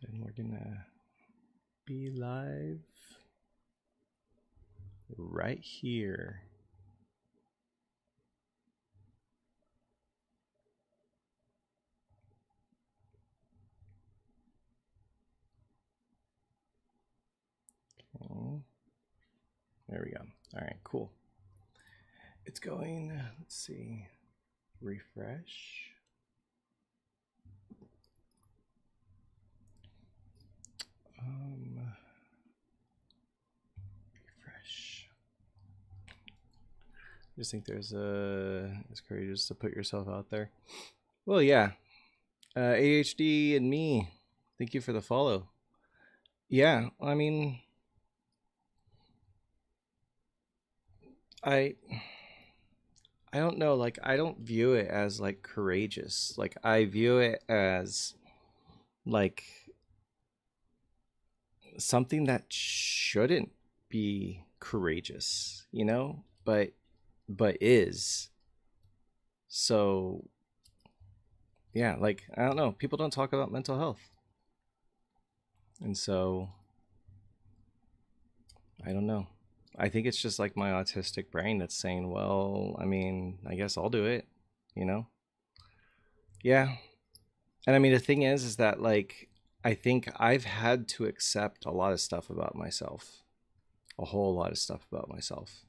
And we're gonna be live right here. Okay. There we go. All right, cool. It's going, let's see, refresh. Refresh. I just think it's courageous to put yourself out there. Well, yeah. ADHD and me. Thank you for the follow. Yeah, I mean, I don't know, like I don't view it as like courageous. Like I view it as like something that shouldn't be courageous, you know, but is. So yeah, like I don't know, people don't talk about mental health. And so I don't know. I think it's just like my autistic brain that's saying, well, I mean, I guess I'll do it, you know? Yeah. And I mean, the thing is that like, I think I've had to accept a lot of stuff about myself, a whole lot of stuff about myself.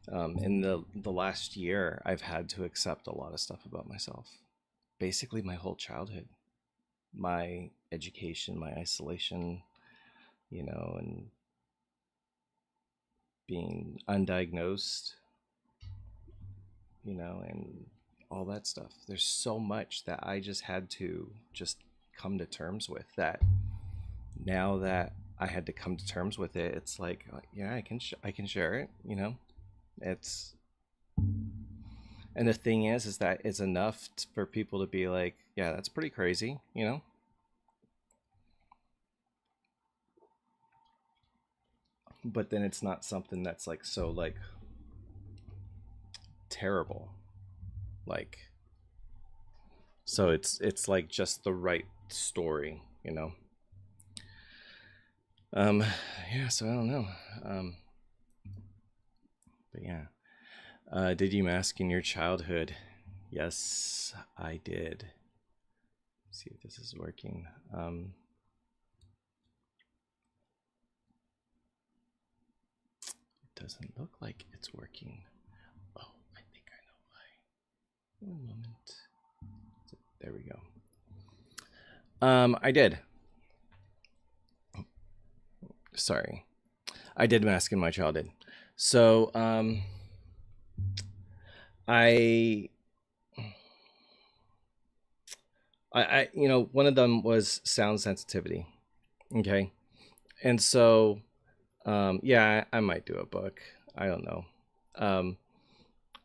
In the last year, I've had to accept a lot of stuff about myself. Basically, my whole childhood, my education, my isolation, you know, and being undiagnosed, you know, and all that stuff. There's so much that I just had to just come to terms with, that now that I had to come to terms with it, it's like, yeah, I can share it, you know. It's And the thing is that it's enough for people to be like, yeah, that's pretty crazy, you know. But then it's not something that's like so like terrible, like, so it's like just the right story, you know. um yeah, so I don't know. But yeah, did you mask in your childhood? Yes, I did. Let's see if this is working. It doesn't look like it's working. Oh, I think I know why. One moment. There we go. I did. Sorry. I did mask in my childhood. So, I, you know, one of them was sound sensitivity. Okay. And so, yeah, I might do a book. I don't know.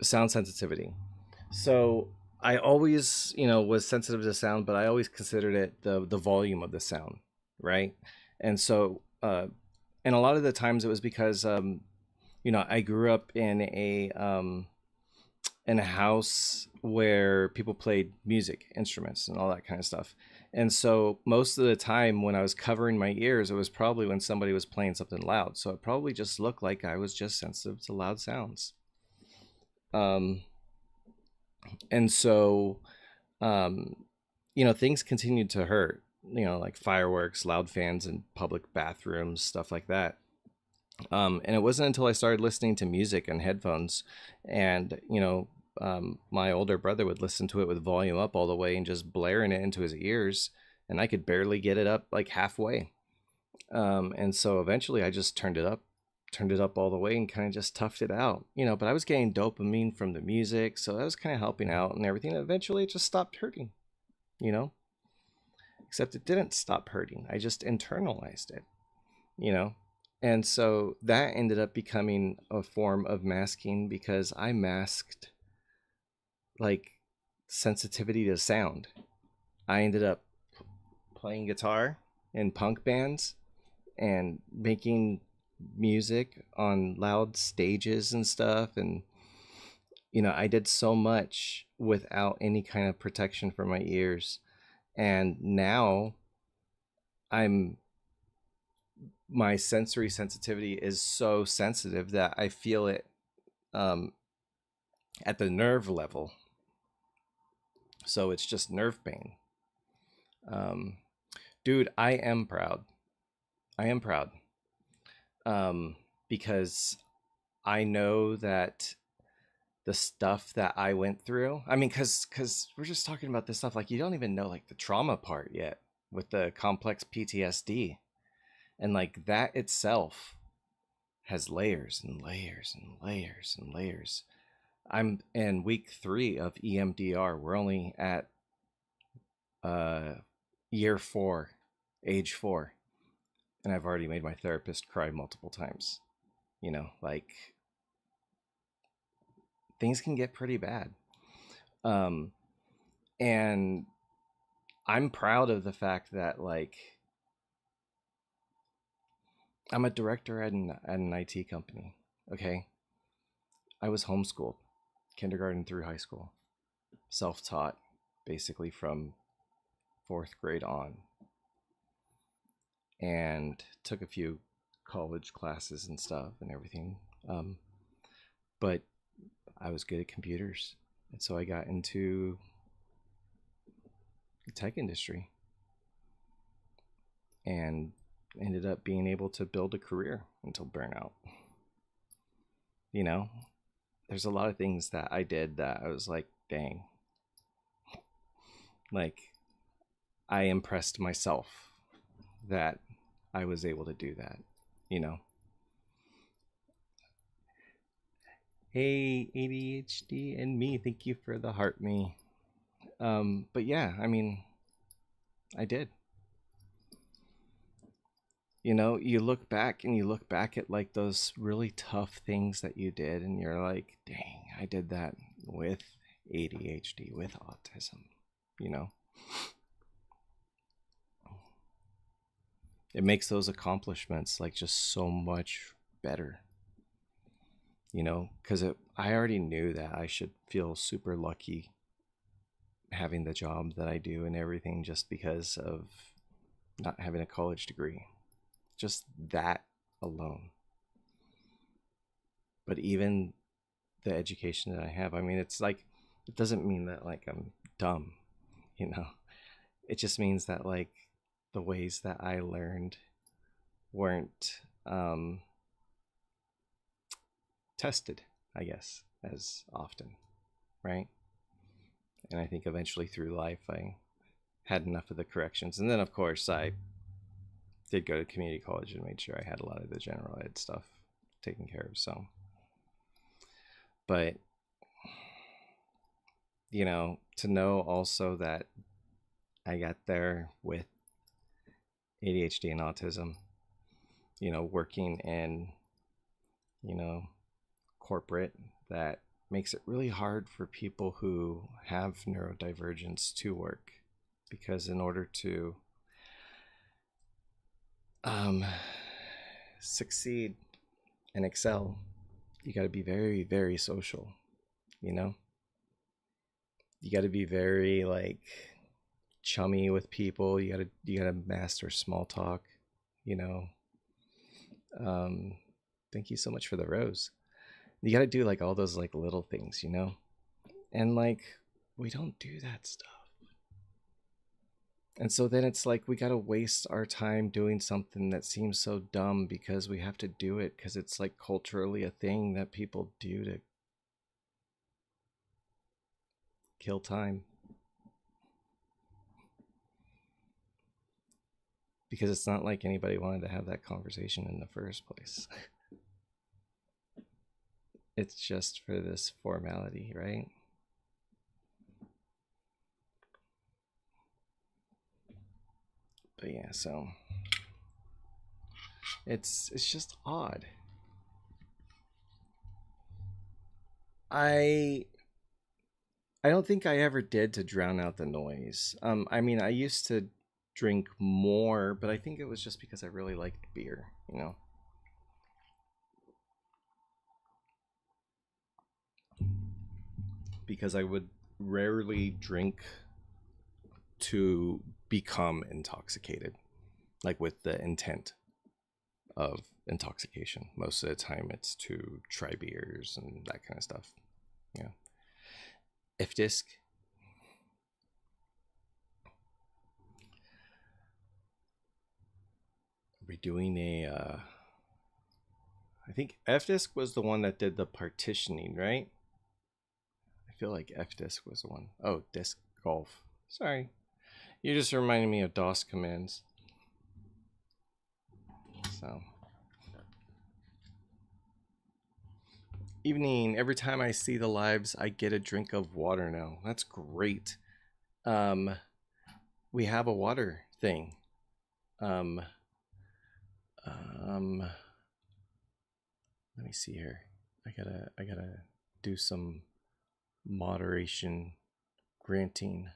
Sound sensitivity. So I always, you know, was sensitive to sound, but I always considered it the volume of the sound, right? And so, and a lot of the times it was because, you know, I grew up in a house where people played music instruments and all that kind of stuff. And so most of the time when I was covering my ears, it was probably when somebody was playing something loud. So it probably just looked like I was just sensitive to loud sounds. Um, and so, um, you know, things continued to hurt, you know, like fireworks, loud fans in public bathrooms, stuff like that. And it wasn't until I started listening to music and headphones, and, you know, my older brother would listen to it with volume up all the way and just blaring it into his ears, and I could barely get it up like halfway. And so eventually I just turned it up all the way and kind of just toughed it out, you know. But I was getting dopamine from the music, so that was kind of helping out and everything. And eventually it just stopped hurting, you know. Except it didn't stop hurting. I just internalized it, you know. And so that ended up becoming a form of masking, because I masked like sensitivity to sound. I ended up playing guitar in punk bands and making music on loud stages and stuff. And, you know, I did so much without any kind of protection for my ears. And now I'm my sensory sensitivity is so sensitive that I feel it um, at the nerve level. So it's just nerve pain. Um, Dude, I am proud. I am proud. Because I know that the stuff that I went through, I mean, because we're just talking about this stuff, like you don't even know like the trauma part yet with the complex PTSD. And like that itself has layers and layers and layers and layers. I'm in week 3 of EMDR. We're only at uh year 4, age 4, and I've already made my therapist cry multiple times. You know, like things can get pretty bad. Um and I'm proud of the fact that like I'm a director at an IT company. Okay. I was homeschooled, kindergarten through high school, self-taught basically from 4th grade on, and took a few college classes and stuff and everything. But I was good at computers, and so I got into the tech industry and ended up being able to build a career until burnout. You know, there's a lot of things that I did that I was like, dang, like I impressed myself that I was able to do that, you know. Hey, ADHD and me, thank you for the heart me. But yeah, I mean, I did. You know, you look back and you look back at like those really tough things that you did, and you're like, dang, I did that with ADHD, with autism, you know? It makes those accomplishments like just so much better, you know? Because I already knew that I should feel super lucky having the job that I do and everything just because of not having a college degree. Just that alone. But even the education that I have, I mean, it's like, it doesn't mean that like I'm dumb, you know? It just means that like the ways that I learned weren't tested, I guess, as often, right? And I think eventually through life, I had enough of the corrections. And then, of course, I did go to community college and made sure I had a lot of the general ed stuff taken care of. So, but, you know, to know also that I got there with ADHD and autism, you know, working in, you know, corporate, that makes it really hard for people who have neurodivergence to work, because in order to succeed and excel, you got to be very, very social, you know? You got to be very like chummy with people. You got to master small talk, you know. Um thank you so much for the rose. You got to do like all those like little things, you know? And like we don't do that stuff. And so then it's like we got to waste our time doing something that seems so dumb because we have to do it because it's like culturally a thing that people do to kill time. Because it's not like anybody wanted to have that conversation in the first place. It's just for this formality, right? But yeah, so it's just odd. I I don't think I ever did to drown out the noise. I mean, I used to drink more, but I think it was just because I really liked beer, you know. Because I would rarely drink to become intoxicated. like with the intent of intoxication. Most of the time it's to try beers and that kind of stuff. Yeah. If disc. Are we doing a I think F-Disc was the one that did the partitioning, right? I feel like F-Disc was the one. Oh, disc golf. Sorry. You just reminded me of DOS commands. So. Evening. Every time I see the lives, I get a drink of water now. That's great. We have a water thing. Let me see here. I gotta do some moderation granting.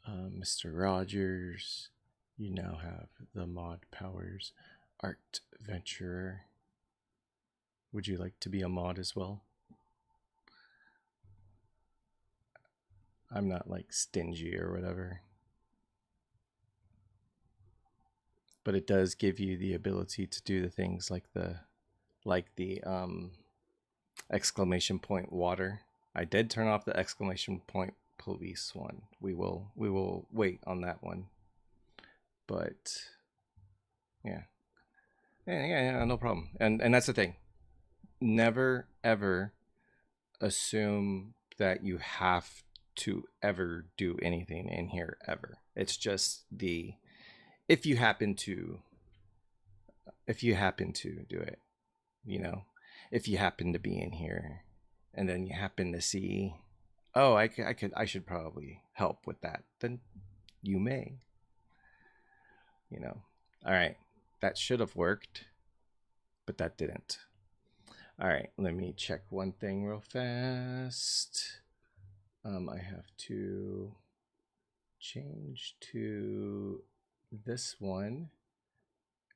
Mr. Rogers, you now have the mod powers. Art Venturer, would you like to be a mod as well? I'm not like stingy or whatever, but it does give you the ability to do the things like the exclamation point water. I did turn off the exclamation point police one. We will wait on that one. But yeah, no problem. And that's the thing. Never ever assume that you have to ever do anything in here ever. It's just the if you happen to do it, you know, if you happen to be in here and then you happen to see, oh, I should probably help with that, then you may, you know. All right, that should have worked, but that didn't. All right, let me check one thing real fast. I have to change to this one,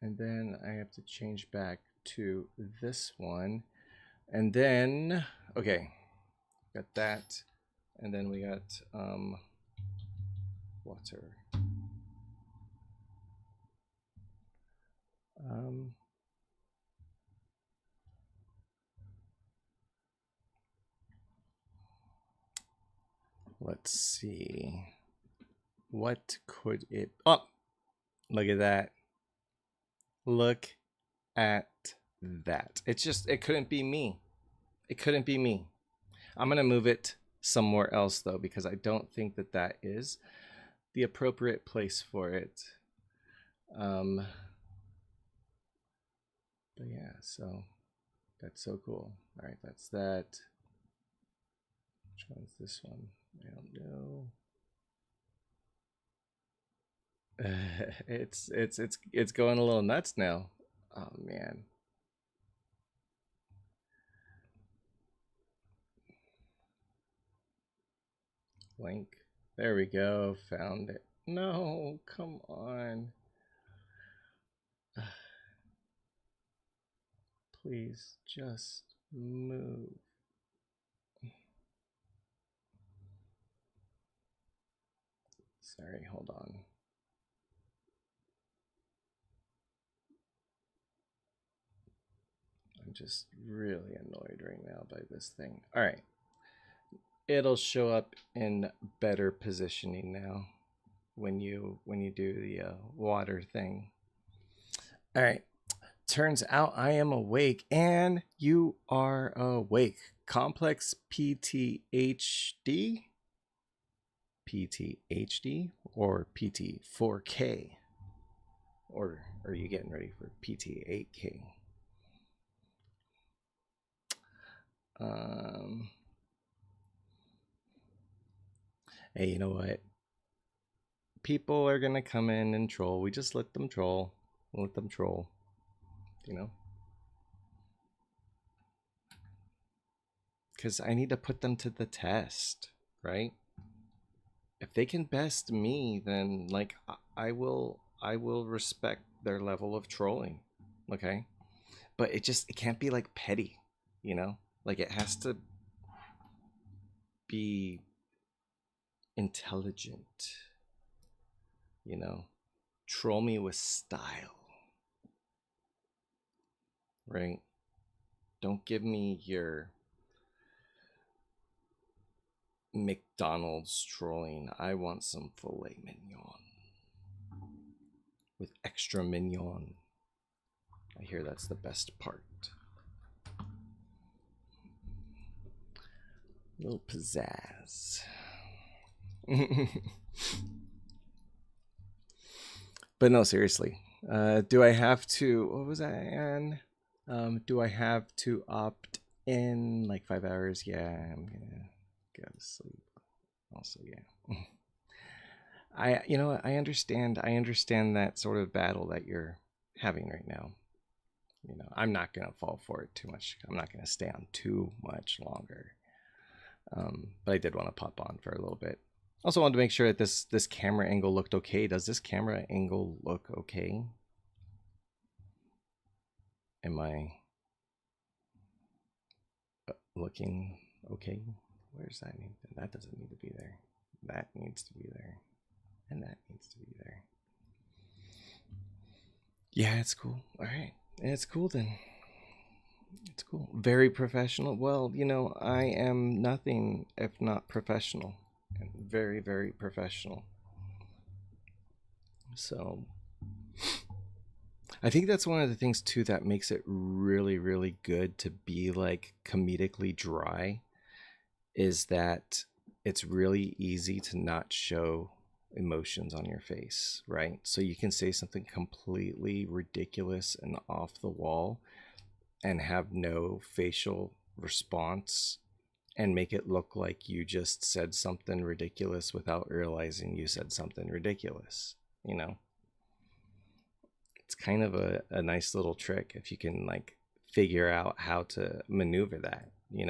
and then I have to change back to this one, and then okay, got that, and then we got water. Let's see. What could it... Oh, look at that. Look at that. It's just, it couldn't be me. It couldn't be me. I'm going to move it somewhere else, though, because I don't think that that is the appropriate place for it. But yeah, so that's so cool. All right, that's that. Which one's this one? I don't know. It's going a little nuts now. Oh man. Link. There we go. Found it. No, come on. Please just move. Sorry, hold on. I'm just really annoyed right now by this thing. All right. It'll show up in better positioning now when you do the water thing. All right. Turns out I am awake and you are awake. Complex PTHD? PTHD or PT4K? Or are you getting ready for PT8K? Hey, you know what? People are gonna come in and troll. We just let them troll. Let them troll. You know? Because I need to put them to the test, right? If they can best me, then like I will respect their level of trolling. Okay? But it can't be like petty, you know? Like it has to be intelligent, you know? troll me with style, right? Don't give me your McDonald's trolling. I want some filet mignon with extra mignon. I hear that's the best part. A little pizzazz. But no, seriously. Do I have to, what was that, Anne? Do I have to opt in like 5 hours? Yeah, I'm gonna go to sleep. Also, yeah. I understand that sort of battle that you're having right now. I'm not gonna fall for it too much. I'm not gonna stay on too much longer. But I did want to pop on for a little bit. Also wanted to make sure that this camera angle looked okay. Does this camera angle look okay? Am I looking okay? Where's that need? That doesn't need to be there. That needs to be there. And that needs to be there. Yeah, it's cool. All right. It's cool then. It's cool. Very professional. Well, I am nothing if not professional. And very, very professional. So I think that's one of the things too that makes it really, really good to be like comedically dry, is that it's really easy to not show emotions on your face, right? So you can say something completely ridiculous and off the wall and have no facial response and make it look like you just said something ridiculous without realizing you said something ridiculous. It's kind of a nice little trick if you can like figure out how to maneuver that. You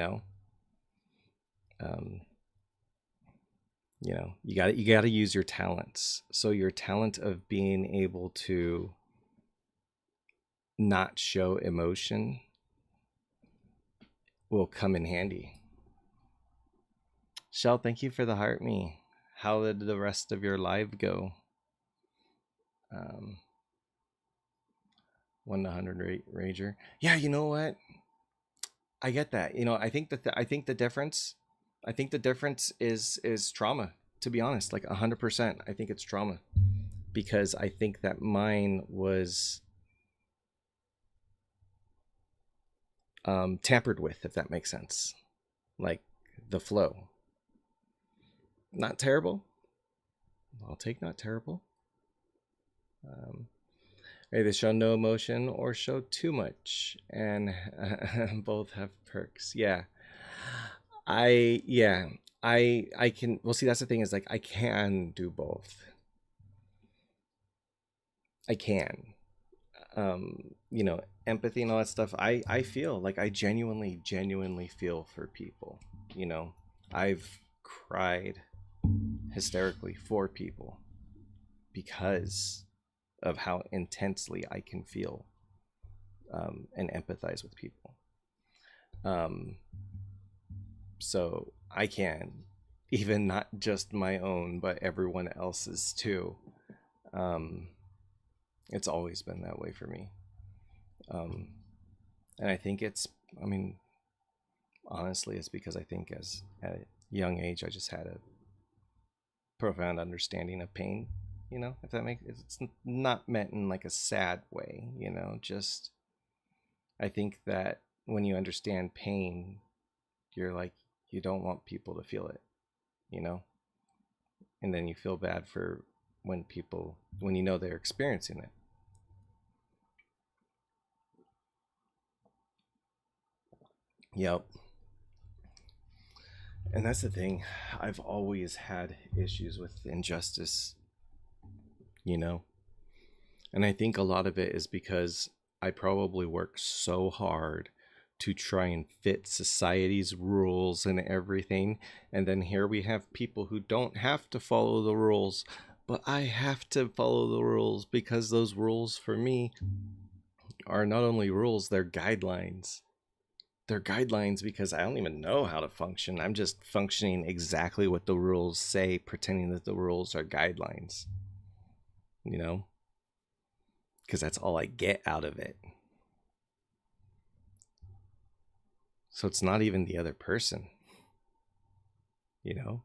got to use your talents. So your talent of being able to not show emotion will come in handy. Shell, thank you for the heart me. How did the rest of your live go? 1 to 100 rager. Yeah, you know what? I get that. I think the difference is trauma, to be honest. Like 100%. I think it's trauma, because I think that mine was tampered with, if that makes sense. Like the flow. Not terrible. I'll take not terrible. They show no emotion or show too much, and both have perks. Yeah. I can, well, see, that's the thing, is like I can do both. I can. Empathy and all that stuff. I feel like I genuinely feel for people. I've cried hysterically for people because of how intensely I can feel and empathize with people. So I can, even not just my own, but everyone else's too. It's always been that way for me. And I think honestly, it's because I think at a young age, I just had a profound understanding of pain, if that makes, it's not meant in like a sad way, just, I think that when you understand pain, you're like, you don't want people to feel it, and then you feel bad for when they're experiencing it. Yep. And that's the thing. I've always had issues with injustice, and I think a lot of it is because I probably work so hard to try and fit society's rules and everything. And then here we have people who don't have to follow the rules, but I have to follow the rules, because those rules for me are not only rules, they're guidelines. They're guidelines because I don't even know how to function. I'm just functioning exactly what the rules say, pretending that the rules are guidelines. because that's all I get out of it. So it's not even the other person, you know?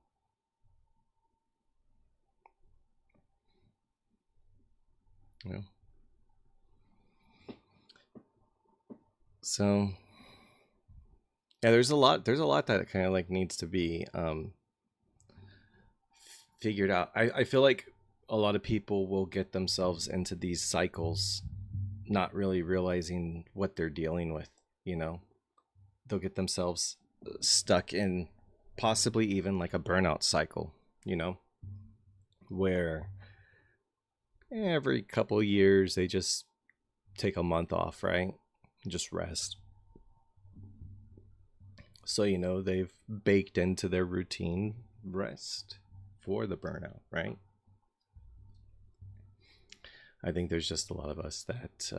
Yeah. So yeah, there's a lot that kind of like needs to be figured out. I feel like a lot of people will get themselves into these cycles not really realizing what they're dealing with, you know. They'll get themselves stuck in possibly even like a burnout cycle, you know, where every couple years they just take a month off, right? Just rest. So, you know, they've baked into their routine rest for the burnout, right? I think there's just a lot of us that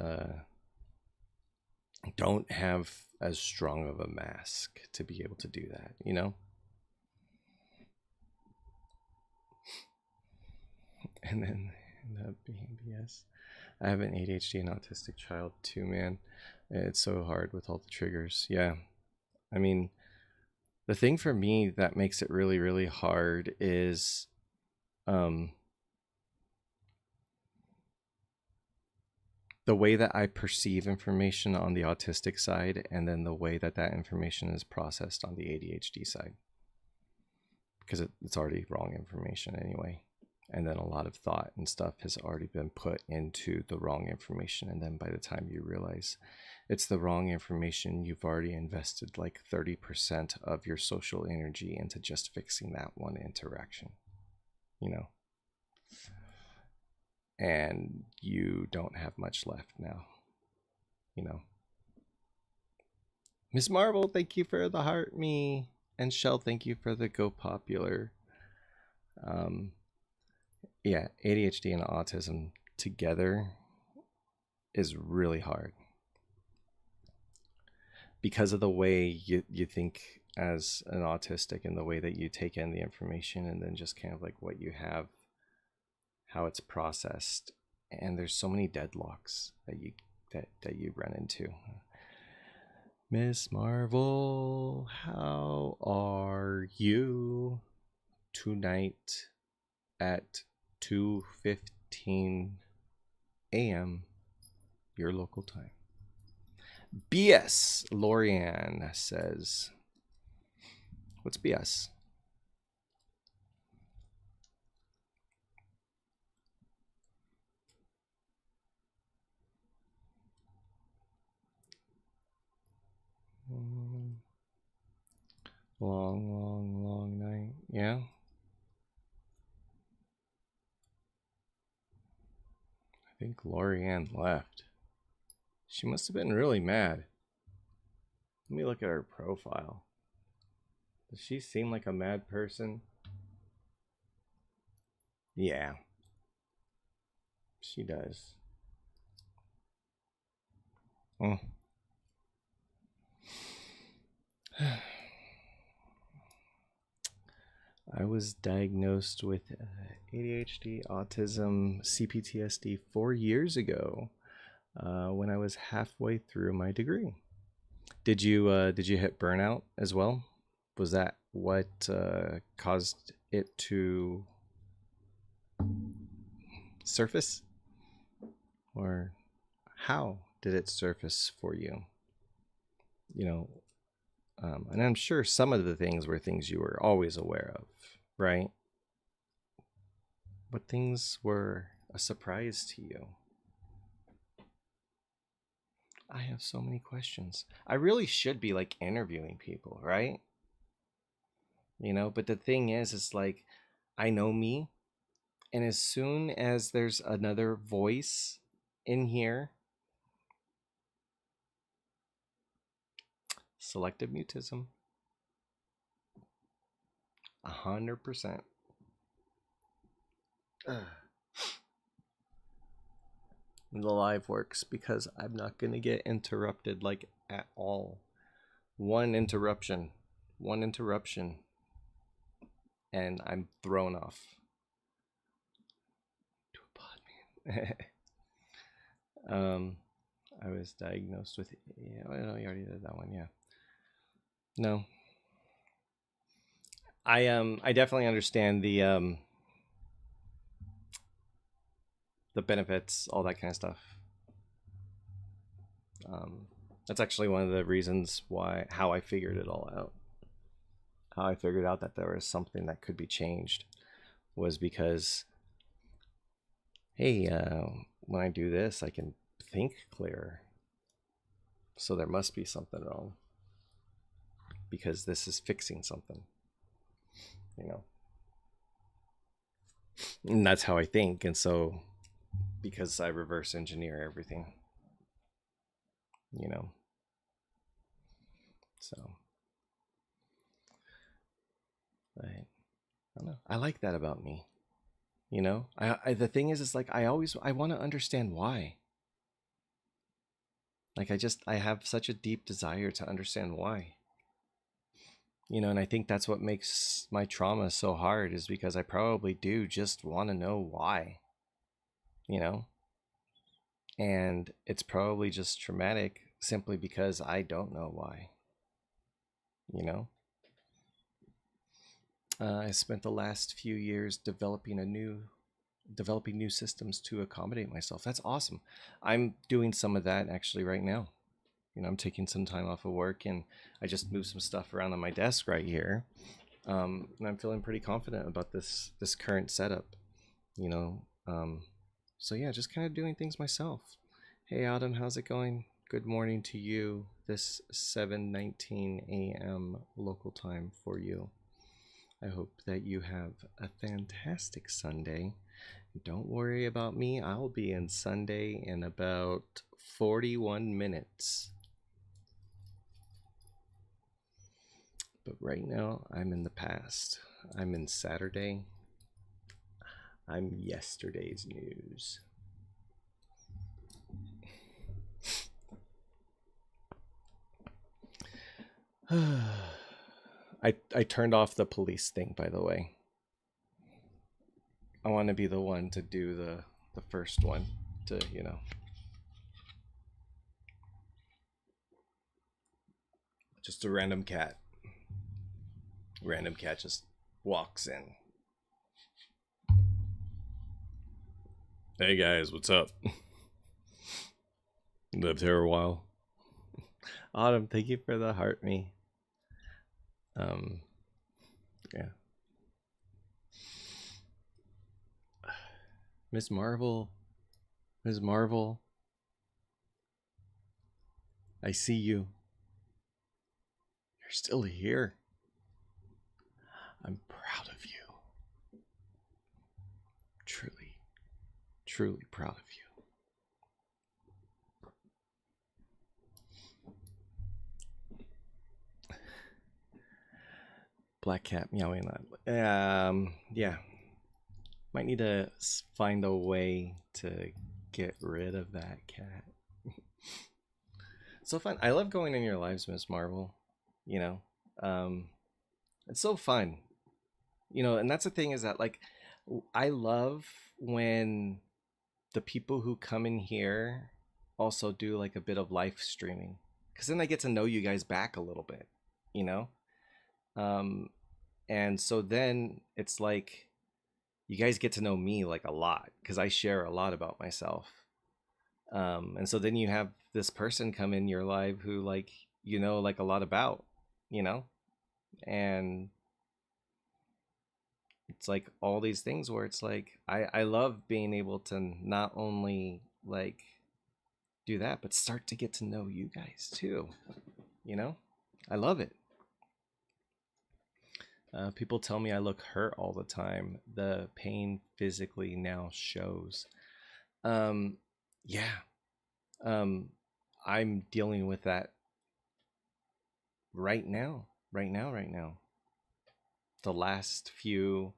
don't have as strong of a mask to be able to do that, you know? And then the BS. I have an ADHD and autistic child too, man. It's so hard with all the triggers. Yeah. I mean, the thing for me that makes it really, really hard is the way that I perceive information on the autistic side, and then the way that that information is processed on the ADHD side, because it's already wrong information anyway. And then a lot of thought and stuff has already been put into the wrong information. And then by the time you realize it's the wrong information, you've already invested like 30% of your social energy into just fixing that one interaction, you know? And you don't have much left now, you know? Miss Marvel, thank you for the heart me. And Shell, thank you for the go popular. Yeah, ADHD and autism together is really hard because of the way you think as an autistic, and the way that you take in the information, and then just kind of like what you have, how it's processed. And there's so many deadlocks that you run into. Miss Marvel, how are you tonight at 2:15 a.m. your local time? BS, Lorianne says. What's BS? Long night. Yeah. I think Lorianne left. She must have been really mad. Let me look at her profile. Does she seem like a mad person? Yeah. She does. Oh. I was diagnosed with ADHD, autism, CPTSD 4 years ago when I was halfway through my degree. Did you hit burnout as well? Was that what caused it to surface? Or how did it surface for you? You know, and I'm sure some of the things were things you were always aware of, right? What things were a surprise to you? I have so many questions. I really should be like interviewing people, right? You know, but the thing is, it's like I know me, and as soon as there's another voice in here, selective mutism, 100%. The live works because I'm not going to get interrupted like at all. One interruption, and I'm thrown off. I was diagnosed with, yeah, I know you already did that one. Yeah. No. I definitely understand the benefits, all that kind of stuff. Um, that's actually one of the reasons how I figured it all out. How I figured out that there was something that could be changed was because, hey, when I do this, I can think clearer. So there must be something wrong because this is fixing something, you know. And that's how I think. And so, because I reverse engineer everything, you know. So, I don't know. I like that about me. You know, the thing is like I want to understand why. Like I have such a deep desire to understand why. You know, and I think that's what makes my trauma so hard is because I probably do just want to know why. You know, and it's probably just traumatic simply because I don't know why. You know, I spent the last few years developing new systems to accommodate myself. That's awesome. I'm doing some of that actually right now. You know, I'm taking some time off of work and I just moved some stuff around on my desk right here. And I'm feeling pretty confident about this current setup, you know. So yeah, just kind of doing things myself. Hey Adam, how's it going? Good morning to you. This 7:19 a.m. local time for you. I hope that you have a fantastic Sunday. Don't worry about me. I'll be in Sunday in about 41 minutes. But right now, I'm in the past. I'm in Saturday. I'm yesterday's news. I turned off the police thing, by the way. I want to be the one to do the first one to, you know. Just a random cat. Random cat just walks in. Hey guys, what's up? Lived here a while. Autumn, thank you for the heart me. Yeah. Miss Marvel. Miss Marvel. I see you. You're still here. I'm proud of you. Truly, truly proud of you. Black cat meowing. Yeah. Might need to find a way to get rid of that cat. So fun. I love going in your lives, Miss Marvel. You know, it's so fun. You know, and that's the thing is that like, I love when the people who come in here also do like a bit of live streaming because then I get to know you guys back a little bit. You know, um, and so then it's like you guys get to know me like a lot because I share a lot about myself. And so then you have this person come in your life who like you know like a lot about, you know, and it's like all these things where it's like I love being able to not only like do that but start to get to know you guys too, you know. I love it. People tell me I look hurt all the time. The pain physically now shows. um yeah. um I'm dealing with that right now. The last few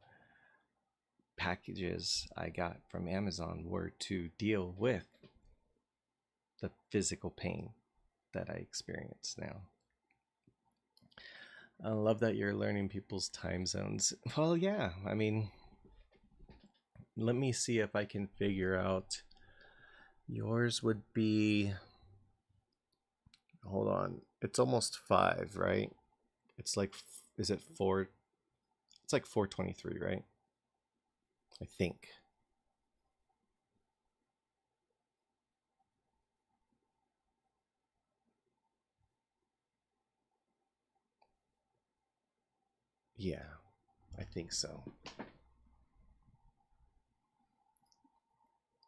packages I got from Amazon were to deal with the physical pain that I experience now. I love that you're learning people's time zones. Well, yeah, I mean, let me see if I can figure out Yours would be, hold on, it's almost 5, right? It's like, is it 4? It's like 4:23, right? I think. Yeah, I think so.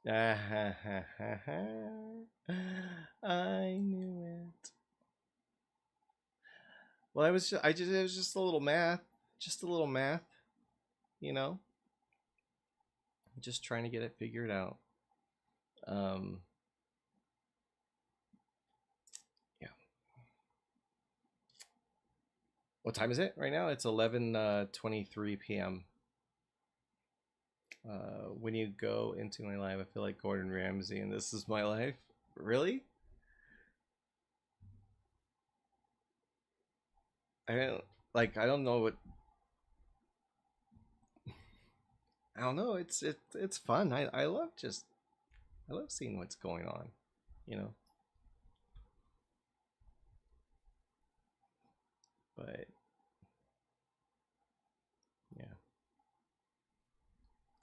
I knew it. Well, it was just a little math, just a little math, you know, just trying to get it figured out. Um, yeah. What time is it right now? It's 11:23 p.m. When you go into my life, I feel like Gordon Ramsay, and this is my life. Really? I don't like. I don't know what. I don't know. It's fun. I love just. I love seeing what's going on. You know. But yeah,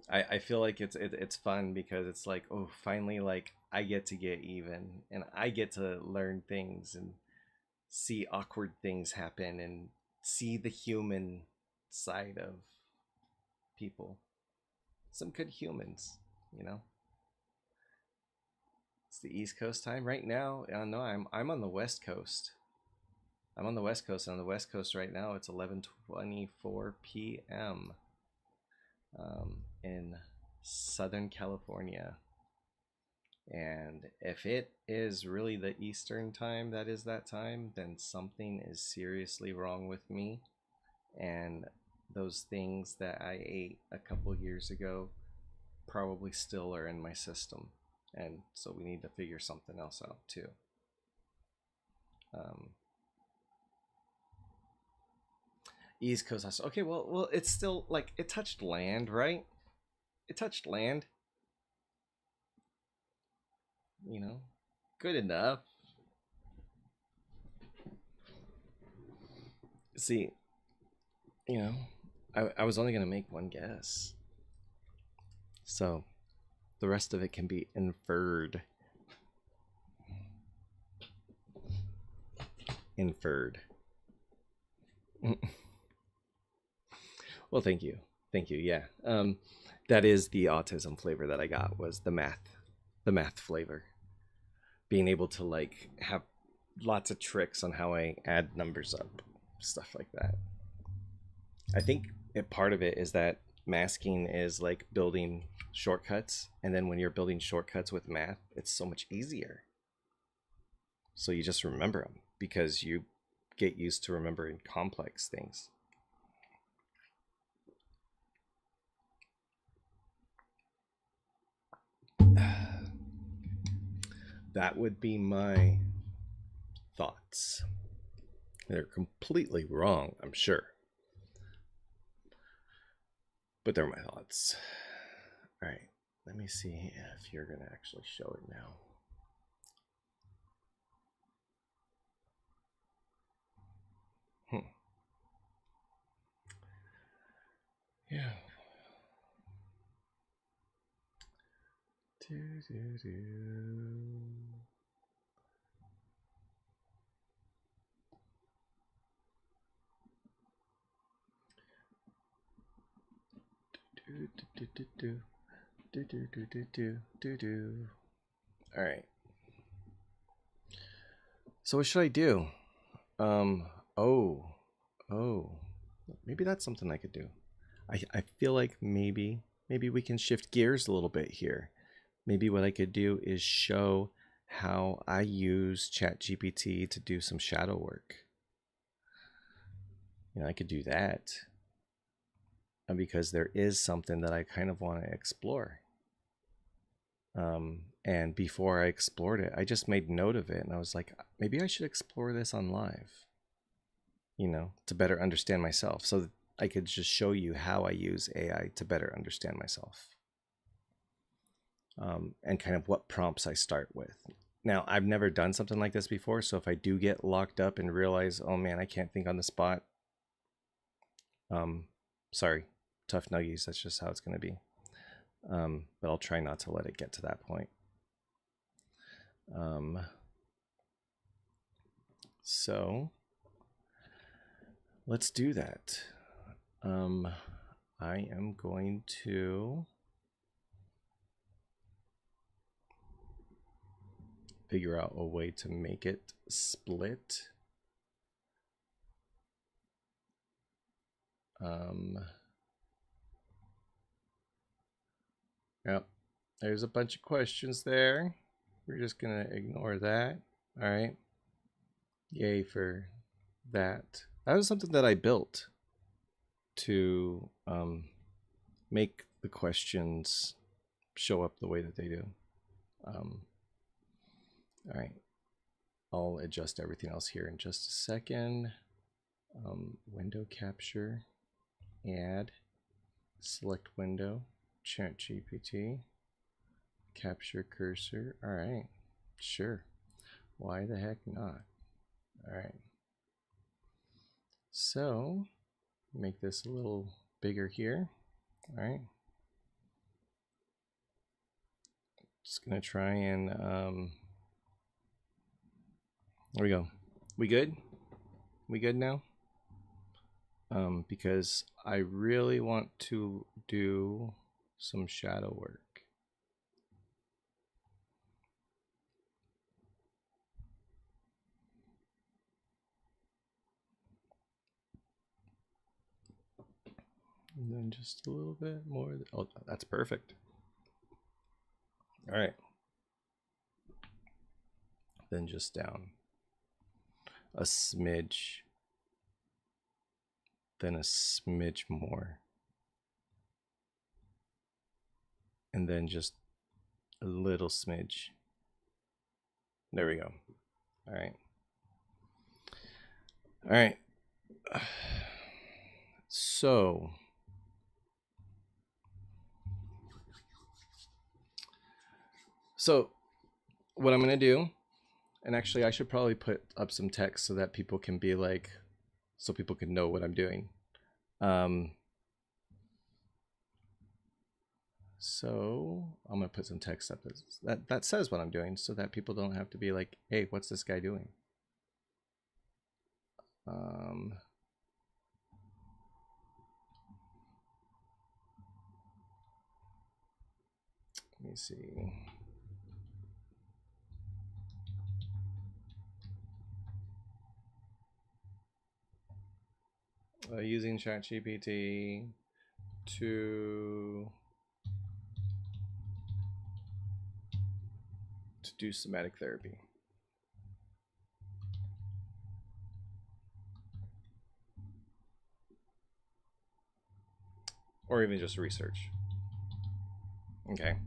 I feel like it's fun because it's like, oh, finally, like I get to get even, and I get to learn things and see awkward things happen and see the human side of people. Some good humans, you know. It's the East Coast time right now. No, I'm on the West Coast. I'm on the West Coast. On the West Coast right now, it's 11:24 p.m. In Southern California. And if it is really the Eastern time that is that time, then something is seriously wrong with me. And those things that I ate a couple years ago probably still are in my system. And so we need to figure something else out too. Um, East Coast. Okay, well, it's still like it touched land, right? It touched land. You know, good enough. See, you know, I was only gonna make one guess, so the rest of it can be inferred. Inferred. Well, thank you. Yeah, that is the autism flavor that I got, was the math flavor. Being able to like have lots of tricks on how I add numbers up, stuff like that. I think part of it is that masking is like building shortcuts, and then when you're building shortcuts with math, it's so much easier. So you just remember them because you get used to remembering complex things. That would be my thoughts. They're completely wrong, I'm sure. But they're my thoughts. All right, let me see if you're going to actually show it now. Yeah. Do, do, do. Do, do, do, do, do, do, do, do, do, do, do. All right. So what should I do? Um. Oh. Oh. Maybe that's something I could do. I feel like maybe we can shift gears a little bit here. Maybe what I could do is show how I use ChatGPT to do some shadow work. You know, I could do that. Because there is something that I kind of want to explore. And before I explored it, I just made note of it, and I was like, maybe I should explore this on live, you know, to better understand myself, so that I could just show you how I use AI to better understand myself. and kind of what prompts I start with. Now, I've never done something like this before, so if I do get locked up and realize, oh man, I can't think on the spot, sorry, tough nuggies, that's just how it's going to be. But I'll try not to let it get to that point. So let's do that. I am going to figure out a way to make it split. Yep, there's a bunch of questions there. We're just gonna ignore that. All right. Yay for that. That was something that I built to make the questions show up the way that they do. All right. I'll adjust everything else here in just a second. Window capture, add, select window, ChatGPT, capture cursor. All right, sure. Why the heck not? All right. So make this a little bigger here. All right. Just gonna try and there we go. We good? We good now? Because I really want to do some shadow work. And then just a little bit more. Oh, that's perfect. All right. Then just down a smidge, then a smidge more, and then just a little smidge. There we go. All right. All right. So what I'm going to do, and actually I should probably put up some text so that people can be like, so people can know what I'm doing. So I'm going to put some text up that says what I'm doing so that people don't have to be like, hey, what's this guy doing? Let me see. Using ChatGPT to do somatic therapy. Or even just research. Okay.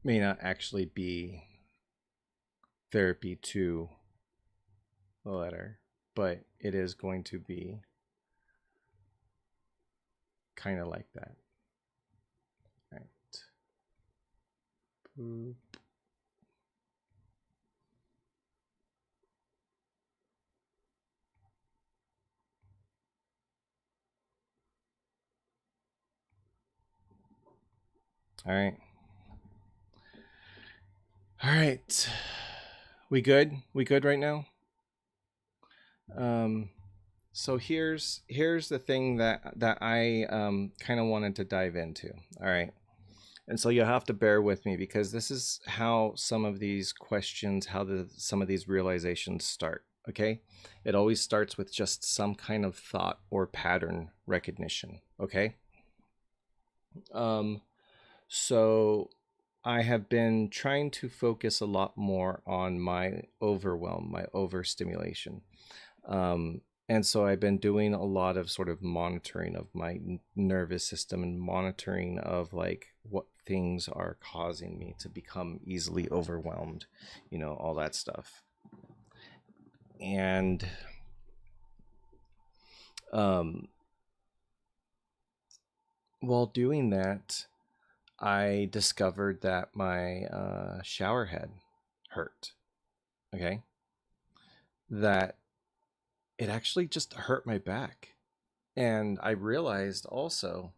May not actually be therapy to the letter, but it is going to be kind of like that. Right. Boop. All right. All right. We good? We good right now? So here's the thing that I kind of wanted to dive into. All right. And so you'll have to bear with me because this is how some of these questions, some of these realizations start. Okay. It always starts with just some kind of thought or pattern recognition. Okay. So I have been trying to focus a lot more on my overwhelm, my overstimulation. And so I've been doing a lot of sort of monitoring of my nervous system and monitoring of like what things are causing me to become easily overwhelmed, you know, all that stuff. And while doing that, I discovered that my shower head hurt. Okay. That it actually just hurt my back. And I realized also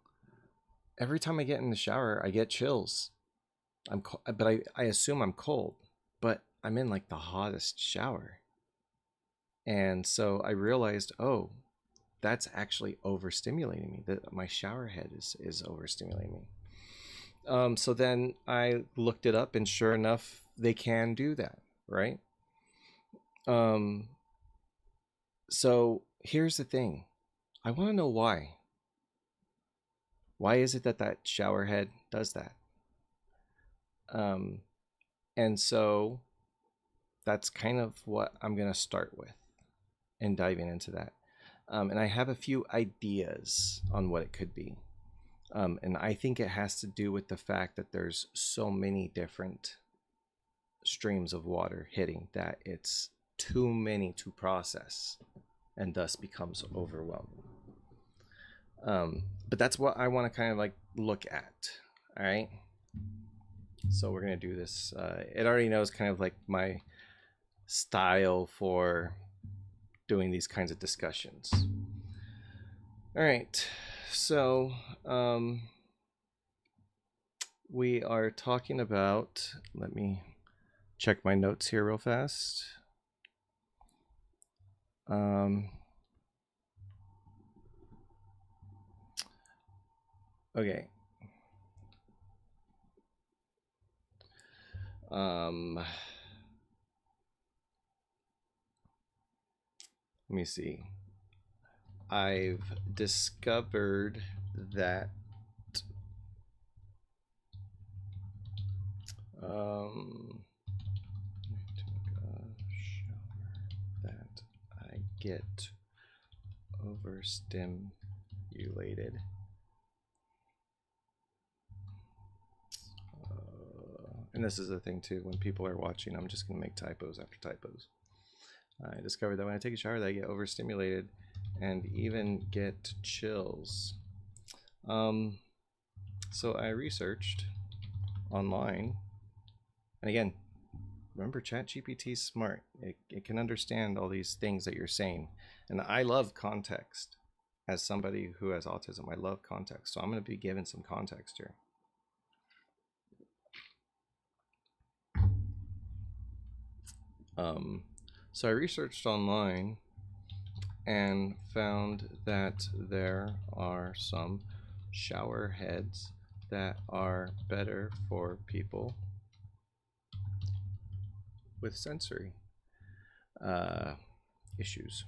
every time I get in the shower, I get chills. But I assume I'm cold, but I'm in like the hottest shower. And so I realized, oh, that's actually overstimulating me. That my shower head is overstimulating me. So then I looked it up, and sure enough, they can do that, right? Um, so here's the thing. I want to know why. Why is it that that shower head does that? And so that's kind of what I'm going to start with and diving into that. And I have a few ideas on what it could be. And I think it has to do with the fact that there's so many different streams of water hitting that it's too many to process and thus becomes overwhelming. But that's what I want to kind of like look at. All right. So we're going to do this. It already knows kind of like my style for doing these kinds of discussions. All right. So we are talking about, let me check my notes here real fast. Okay. Let me see. I've discovered that that I get overstimulated. And this is the thing too, when people are watching, I'm just going to make typos after typos. I discovered that when I take a shower that I get overstimulated and even get chills. So I researched online, and again, remember, ChatGPT is smart. It can understand all these things that you're saying, and I love context. As somebody who has autism, I love context, so I'm going to be given some context here. So I researched online and found that there are some shower heads that are better for people with sensory issues.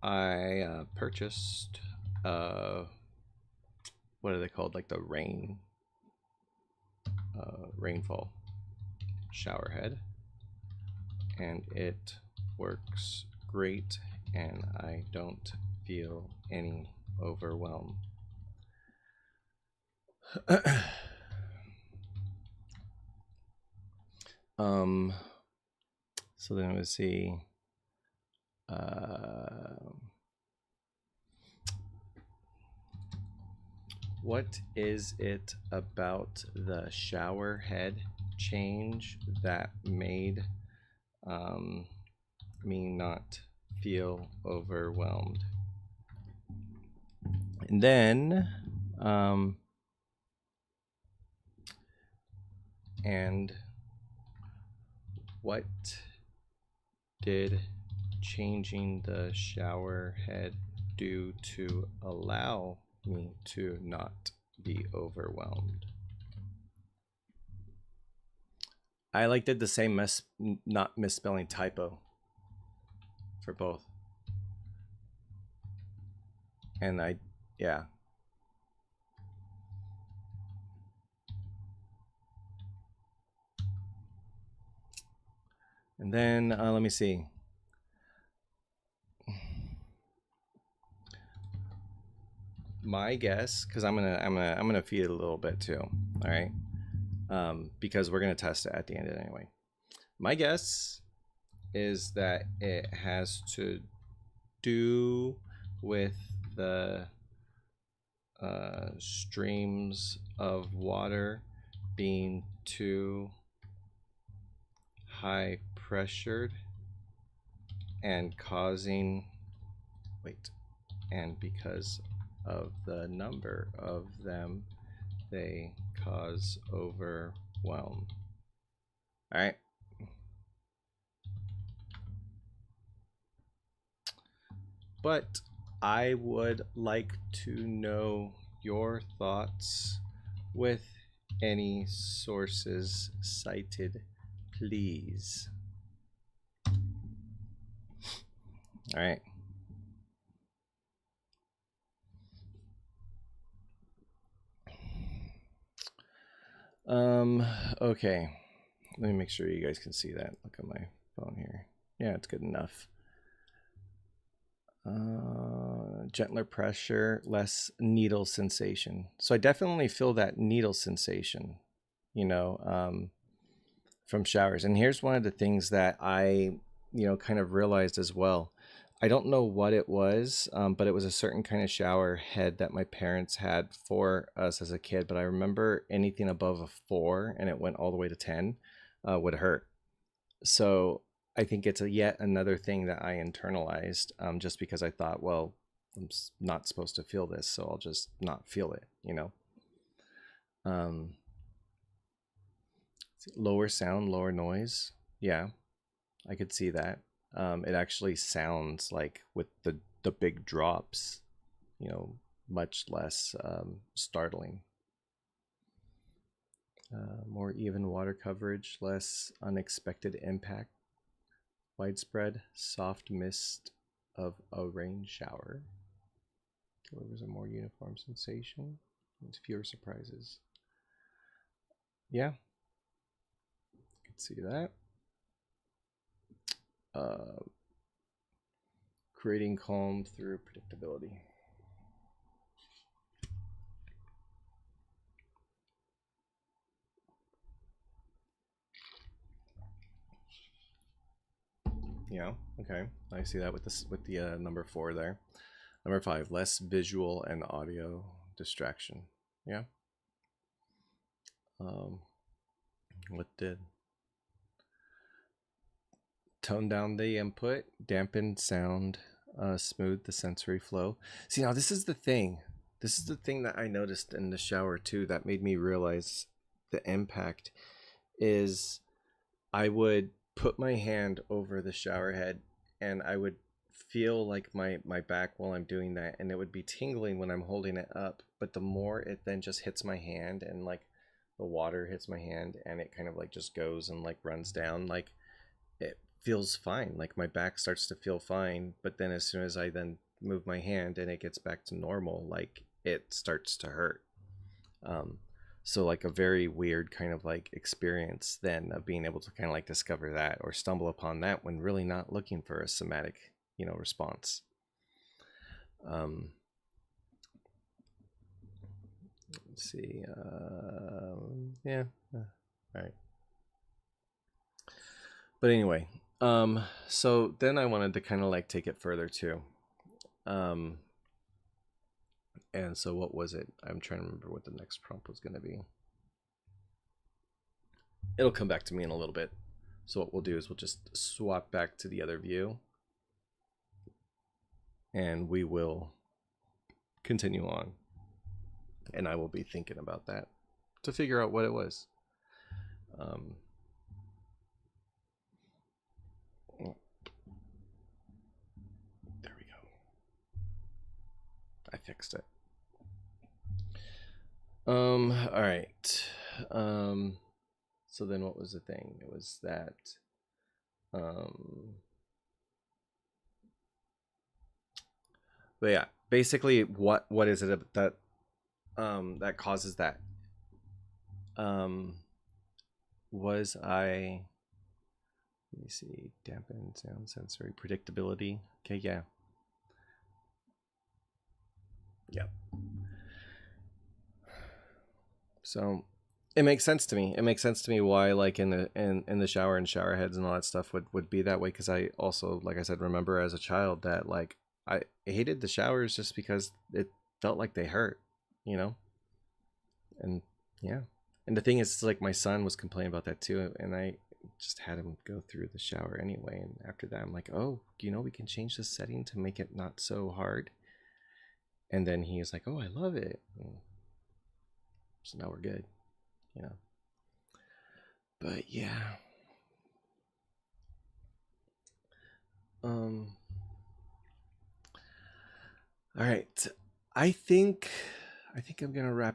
I purchased what are they called, like the rainfall shower head, and it works great, and I don't feel any overwhelm. So then we'll see. What is it about the shower head change that made me not feel overwhelmed? And then and what did changing the shower head do to allow me to not be overwhelmed? I like did the same not misspelling typo for both. And yeah. And then let me see. My guess, because I'm gonna feed it a little bit too. All right, because we're gonna test it at the end anyway. My guess is that it has to do with the streams of water being too high pressured and causing, and because of the number of them, they cause overwhelm. All right. But I would like to know your thoughts with any sources cited, please. All right. Okay. Let me make sure you guys can see that. Look at my phone here. Yeah, it's good enough. Gentler pressure, less needle sensation. So I definitely feel that needle sensation, you know, from showers. And here's one of the things that I, kind of realized as well. I don't know what it was, but it was a certain kind of shower head that my parents had for us as a kid. But I remember anything above a 4 and it went all the way to 10 would hurt. So I think it's yet another thing that I internalized, just because I thought, well, I'm not supposed to feel this, so I'll just not feel it, Lower sound, lower noise. Yeah, I could see that. It actually sounds like with the big drops, much less startling. More even water coverage, less unexpected impact. Widespread soft mist of a rain shower delivers a more uniform sensation with fewer surprises. Yeah, you can see that. Creating calm through predictability. Yeah, okay, I see that with the number 4 there. Number 5, less visual and audio distraction. Yeah. What did? Tone down the input, dampen sound, smooth the sensory flow. See, now this is the thing. This is the thing that I noticed in the shower too that made me realize the impact is I would put my hand over the shower head and I would feel like my back while I'm doing that, and it would be tingling when I'm holding it up, but the more it then just hits my hand and like the water hits my hand and it kind of like just goes and like runs down, like it feels fine, like my back starts to feel fine, but then as soon as I then move my hand and it gets back to normal, like it starts to hurt. So like a very weird kind of like experience then of being able to kind of like discover that or stumble upon that when really not looking for a somatic, response. Let's see. Yeah. All right. But anyway, so then I wanted to kind of like take it further too. And so what was it? I'm trying to remember what the next prompt was going to be. It'll come back to me in a little bit. So what we'll do is we'll just swap back to the other view and we will continue on. And I will be thinking about that to figure out what it was. There we go. I fixed it. All right. So then what was the thing? It was that but yeah, basically what is it that that causes that? Was I, let me see, dampen sound sensory predictability. Okay, yeah. Yep. So it makes sense to me. It makes sense to me why, like in the shower and shower heads and all that stuff would be that way. Because I also, like I said, remember as a child that like I hated the showers just because it felt like they hurt. you know? And yeah. And the thing is, like, my son was complaining about that too, and I just had him go through the shower anyway. And after that, I'm like, oh, we can change the setting to make it not so hard. And then he was like, oh, I love it. And so now we're good, you know. But yeah. Um. All right. I think I'm gonna wrap